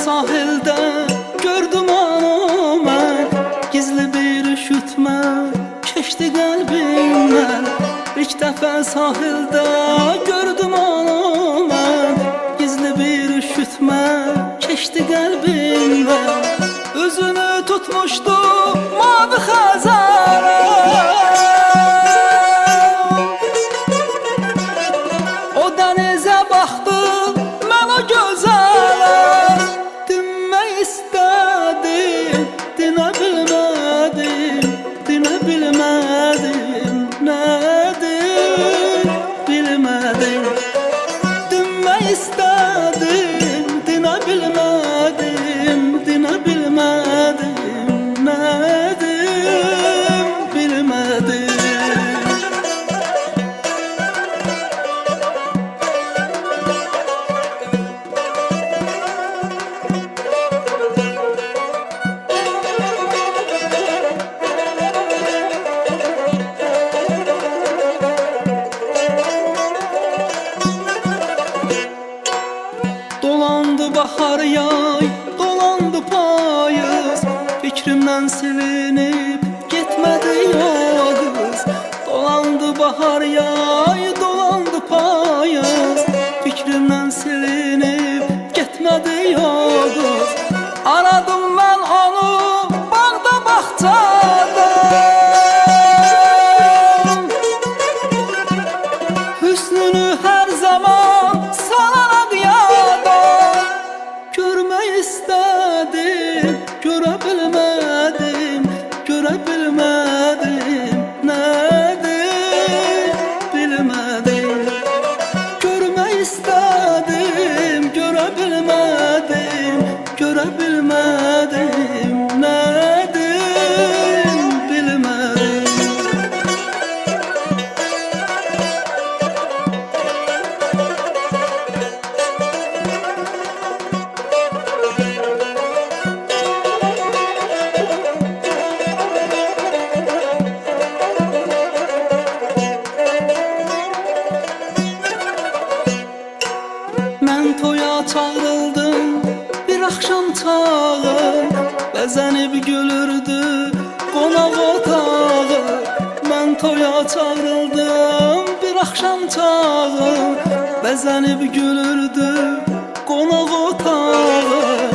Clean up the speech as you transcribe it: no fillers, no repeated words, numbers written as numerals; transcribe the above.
sahilde gördüm onu mən, gizli bir üşütmə keçdi qəlbimdən. İlk dəfə sahilde gördüm onu mən, gizli bir üşütmə keçdi qəlbimdən. Özünü tutmuşdu mavi xəzərə, o dənizə baxdı mən o gözələ. Dinmək istədim, dinə bilmədim, dinə bilmədim, nədir bilmədim. Dinmək istədim, dinə bilmədim, dinə bilmədim, nədir bilmədim. Dolandı bahar yay, dolandı payız, fikrimden silinip gitmedi yoluz. Dolandı bahar yay, dolandı payız, fikrimden silinip gitmedi yoluz. Aradım ben onu bağda bahçada, hüsnünü her zaman salarak yada. Görmək istədim, görə bilmədim, görə bilmədim, nədir bilmədim. Görmək istədim, görə bilmədim, görə bilmədim, nədir bilmədim. Mən toya çağrıldım bir axşam çağı, bəzənib gülürdü qonaq otağı. Mən toya çağrıldım bir axşam çağı, bəzənib gülürdü qonaq otağı.